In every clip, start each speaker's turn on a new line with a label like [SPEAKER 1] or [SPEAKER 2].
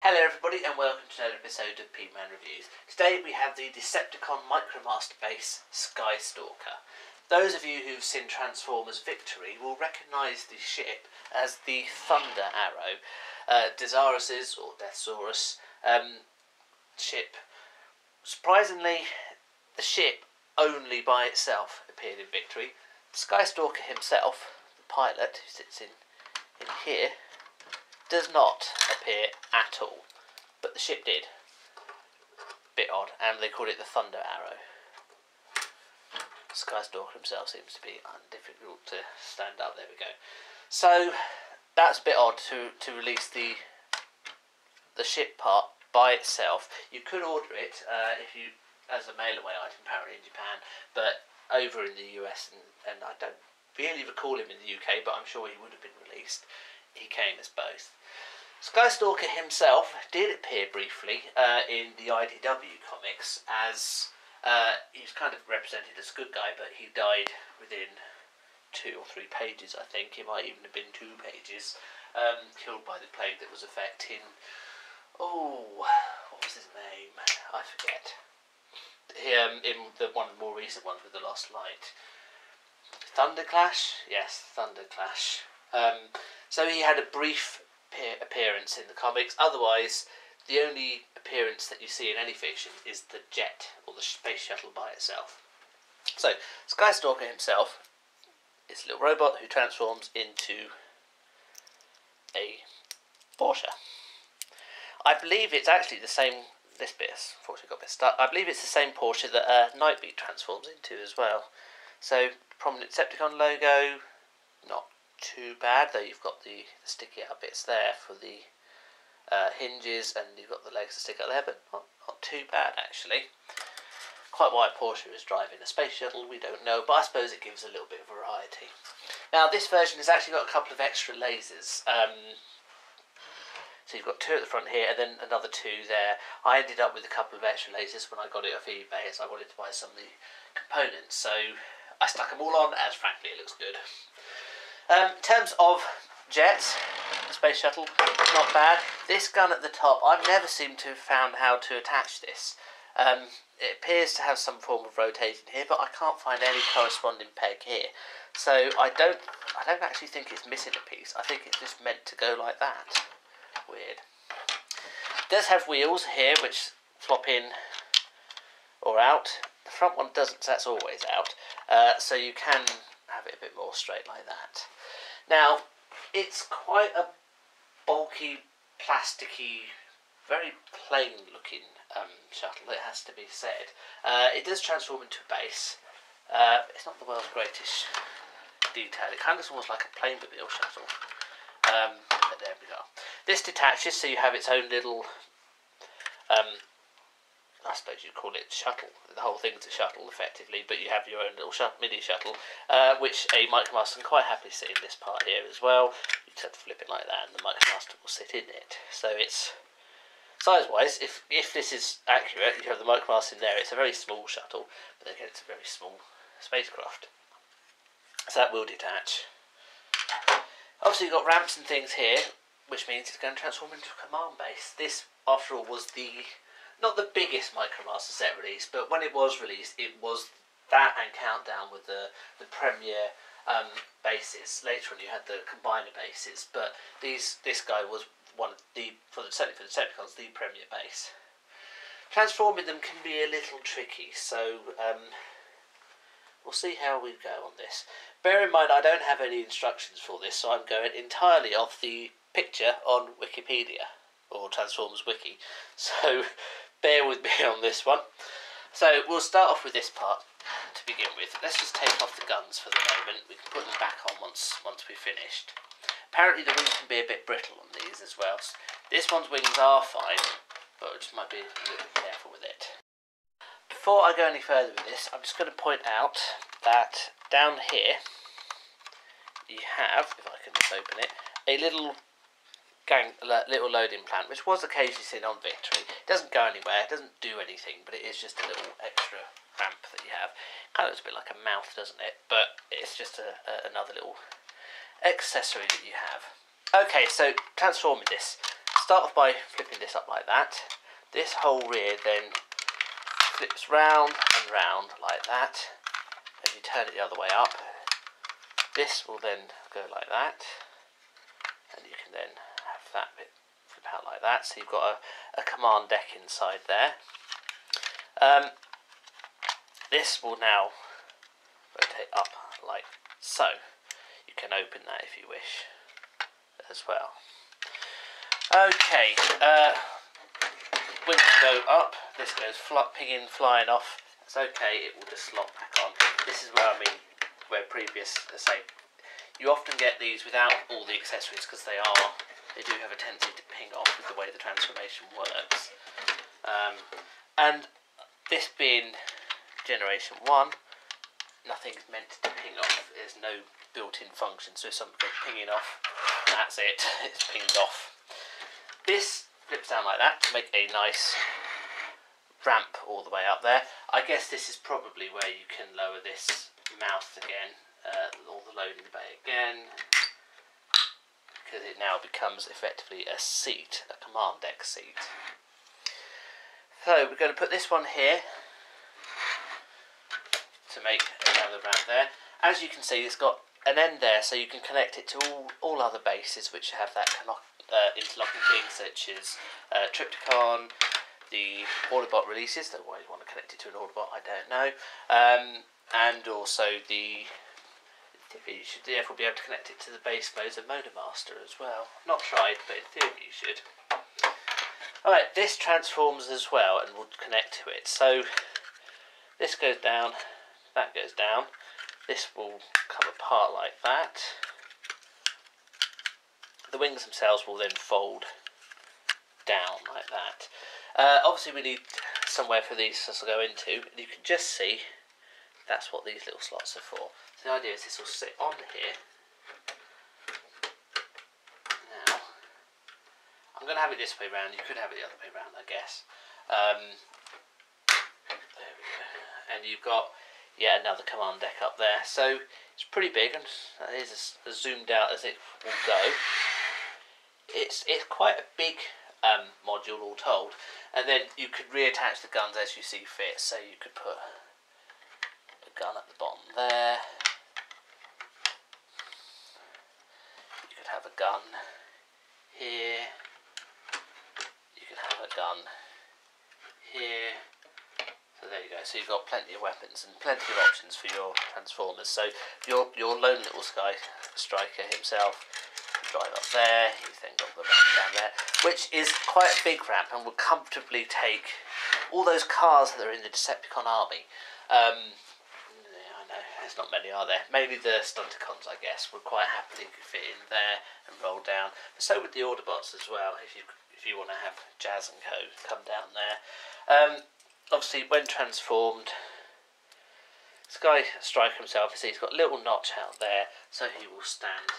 [SPEAKER 1] Hello everybody and welcome to another episode of Peteman Reviews. Today we have the Decepticon Micromaster base Skystalker. Those of you who've seen Transformers Victory will recognise the ship as the Thunder Arrow, Desarus's or Deathsaurus ship. Surprisingly, the ship only by itself appeared in Victory. Skystalker himself, the pilot who sits in here, does not appear at all, but the ship did. Bit odd, and they called it the Thunder Arrow. Skystalker himself seems to be difficult to stand up. There we go. So that's a bit odd to release the ship part by itself. You could order it if you as a mail away item apparently in Japan, but over in the US and I don't really recall him in the UK, but I'm sure he would have been released. He came as both. Skystalker himself did appear briefly in the IDW comics as he was kind of represented as a good guy, but he died within 2 or 3 pages, I think. It might even have been 2 pages. Killed by the plague that was affecting. Oh, what was his name? I forget. In one of the more recent ones with the Lost Light. Thunderclash? Yes, Thunderclash. So he had a brief appearance in the comics. Otherwise, the only appearance that you see in any fiction is the jet or the space shuttle by itself. So Skystalker himself is a little robot who transforms into a Porsche. I believe it's actually the same. This bit, unfortunately, got a bit stuck. I believe it's the same Porsche that Nightbeat transforms into as well. So prominent Decepticon logo, not too bad, though you've got the sticky out bits there for the hinges, and you've got the legs that stick out there, but not too bad actually. Quite why Porsche is driving a space shuttle, we don't know, but I suppose it gives a little bit of variety. Now this version has actually got a couple of extra lasers. So you've got 2 at the front here and then another 2 there. I ended up with a couple of extra lasers when I got it off eBay, as I wanted to buy some of the components, so I stuck them all on, as frankly it looks good. In terms of jets, space shuttle, not bad. This gun at the top, I've never seemed to have found how to attach this. It appears to have some form of rotating here, but I can't find any corresponding peg here. So I don't actually think it's missing a piece. I think it's just meant to go like that. Weird. It does have wheels here which flop in or out. The front one doesn't, so that's always out. So you can have it a bit more straight like that. Now, it's quite a bulky, plasticky, very plain looking shuttle, it has to be said. It does transform into a base. It's not the world's greatest detail. It kind of looks almost like a Playmobil shuttle. But there we go. This detaches, so you have its own little, I suppose you'd call it shuttle. The whole thing's a shuttle, effectively, but you have your own little mini shuttle, which a Micromaster can quite happily sit in this part here as well. You just have to flip it like that, and the Micromaster will sit in it. So it's, size-wise, if this is accurate, you have the Micromaster in there. It's a very small shuttle, but again, it's a very small spacecraft. So that will detach. Obviously, you've got ramps and things here, which means it's going to transform into a command base. This, after all, was not the biggest Micromaster set release, but when it was released, it was that and Countdown with the premier bases. Later on, you had the combiner bases, but this guy was one of certainly for the Decepticons, the premier base. Transforming them can be a little tricky, so we'll see how we go on this. Bear in mind, I don't have any instructions for this, so I'm going entirely off the picture on Wikipedia, or Transformers Wiki, so bear with me on this one. So we'll start off with this part to begin with. Let's just take off the guns for the moment. We can put them back on once we've finished. Apparently the wings can be a bit brittle on these as well. This one's wings are fine, but we just might be a little bit careful with it. Before I go any further with this, I'm just going to point out that down here you have, if I can just open it, a little loading plant, which was occasionally seen on Victory. It doesn't go anywhere, it doesn't do anything, but it is just a little extra ramp that you have. Kind of looks a bit like a mouth, doesn't it? But it's just another little accessory that you have. Okay, so transforming this. start off by flipping this up like that. This whole rear then flips round and round like that. If you turn it the other way up, this will then go like that, and you can then have that bit flip out like that. So you've got a command deck inside there. This will now rotate up like so. You can open that if you wish as well. Okay, wings go up, this goes pinging, flying off. It's okay, it will just slot back on. This is where where previous, say, you often get these without all the accessories because they do have a tendency to ping off with the way the transformation works. And this being generation 1, nothing's meant to ping off. There's no built-in function, so if something goes pinging off, that's it, it's pinged off. This flips down like that to make a nice ramp all the way up there. I guess this is probably where you can lower this mouth again, or the loading bay again, because it now becomes effectively a seat, a command deck seat. So we're going to put this one here to make another ramp there. As you can see, it's got an end there, so you can connect it to all other bases which have that interlocking thing, such as Triptychon, the Autobot releases. That why you want to connect it to an Autobot, I don't know. And also you should therefore be able to connect it to the base modes of Motormaster as well. Not tried, but in theory you should. Alright, this transforms as well, and we'll connect to it. So this goes down, that goes down. This will come apart like that. The wings themselves will then fold down like that. Obviously we need somewhere for these to go into, and you can just see that's what these little slots are for. So the idea is this will sit on here. Now, I'm going to have it this way round. You could have it the other way round, I guess. There we go. And you've got yet another command deck up there. So it's pretty big, and that is as zoomed out as it will go. It's quite a big module all told, and then you could reattach the guns as you see fit. So you could put a gun at the bottom there, you could have a gun here, you could have a gun here. So there you go. So you've got plenty of weapons and plenty of options for your Transformers. So your lone little Skystalker himself can drive up there. He's then got the ramp down there, which is quite a big ramp and will comfortably take all those cars that are in the Decepticon army. I know there's not many, are there? Mainly the Stunticons, I guess, would quite happily fit in there and roll down. But so would the Autobots as well. If you want to have Jazz and Co come down there. Obviously, when transformed, Skystalker himself, you see, he's got a little notch out there, so he will stand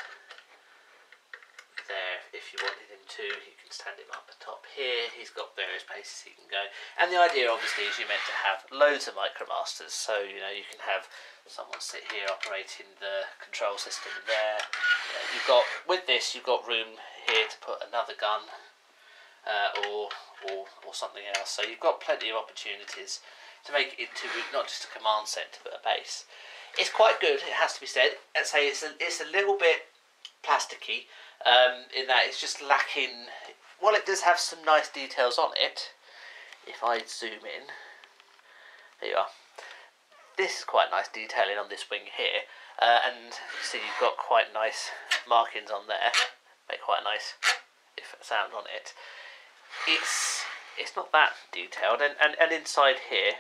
[SPEAKER 1] there. If you wanted him to, you can stand him up the top here. He's got various places he can go. And the idea, obviously, is you're meant to have loads of Micromasters, so, you know, you can have someone sit here operating the control system there. You know, with this, you've got room here to put another gun, or something else. So you've got plenty of opportunities to make it into not just a command centre but a base. It's quite good, it has to be said. I'd say it's a little bit plasticky in that it's just lacking. While it does have some nice details on it, if I zoom in, there you are. This is quite nice detailing on this wing here, and you see you've got quite nice markings on there. Make quite a nice sound on it. It's not that detailed, and inside here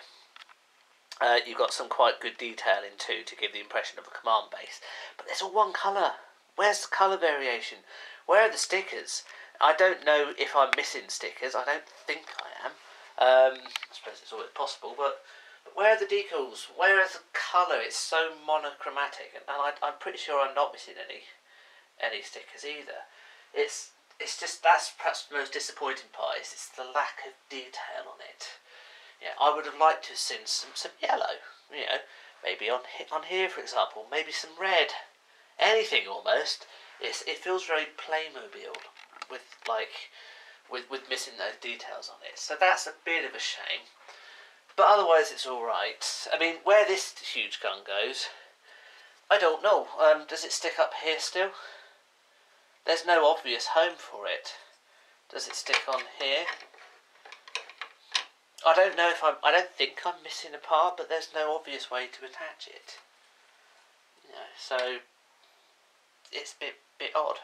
[SPEAKER 1] you've got some quite good detailing too to give the impression of a command base. But there's all one colour. Where's the colour variation? Where are the stickers? I don't know if I'm missing stickers. I don't think I am. I suppose it's always possible, but where are the decals? Where is the colour? It's so monochromatic, and I'm pretty sure I'm not missing any stickers either. It's just, that's perhaps the most disappointing part, is it's the lack of detail on it. Yeah, I would have liked to have seen some yellow, you know, maybe on here for example, maybe some red, anything almost. It feels very Playmobil, with like with missing those details on it. So that's a bit of a shame. But otherwise it's alright. I mean, where this huge gun goes, I don't know. Does it stick up here still? There's no obvious home for it. Does it stick on here? I don't know if I don't think I'm missing a part, but there's no obvious way to attach it. You know, so it's a bit odd.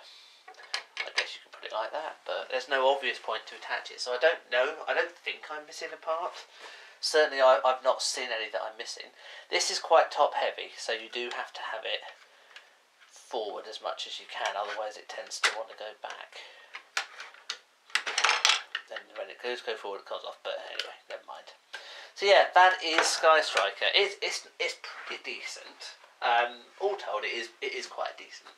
[SPEAKER 1] I guess you can put it like that, but there's no obvious point to attach it. So I don't know. I don't think I'm missing a part. Certainly I've not seen any that I'm missing. This is quite top heavy, so you do have to have it forward as much as you can, otherwise it tends to want to go back. Then when it goes forward it comes off, but anyway, never mind. So yeah, that is Skystalker. It's pretty decent. All told, it is quite a decent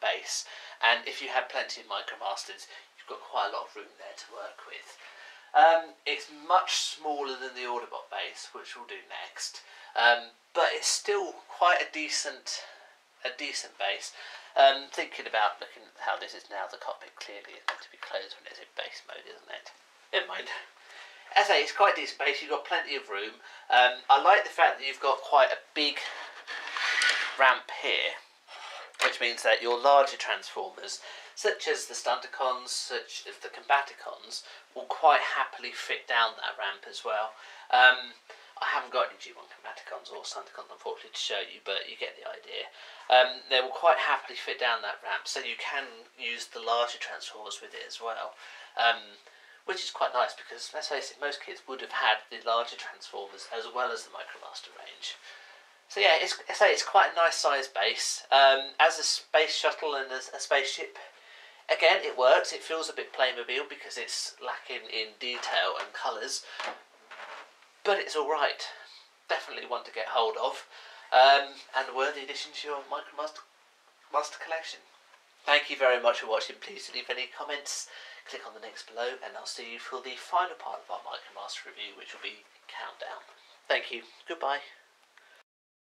[SPEAKER 1] base, and if you had plenty of Micromasters, you've got quite a lot of room there to work with. It's much smaller than the Autobot base, which we'll do next, but it's still quite a decent base. Thinking about looking at how this is now, the cockpit clearly is meant to be closed when it's in base mode, isn't it? Never mind. As I say, it's quite a decent base. You've got plenty of room. I like the fact that you've got quite a big ramp here, which means that your larger Transformers, such as the Stunticons, such as the Combaticons, will quite happily fit down that ramp as well. I haven't got any G1 Combaticons or Stunticons, unfortunately, to show you, but you get the idea. They will quite happily fit down that ramp, so you can use the larger Transformers with it as well. Which is quite nice, because, let's face it, most kids would have had the larger Transformers as well as the Micromaster range. So yeah, it's quite a nice size base. As a space shuttle and as a spaceship, again, it works. It feels a bit Playmobil because it's lacking in detail and colours, but it's alright. Definitely one to get hold of, and a worthy addition to your Micromaster collection. Thank you very much for watching. Please leave any comments, click on the links below, and I'll see you for the final part of our Micromaster review, which will be Countdown. Thank you. Goodbye.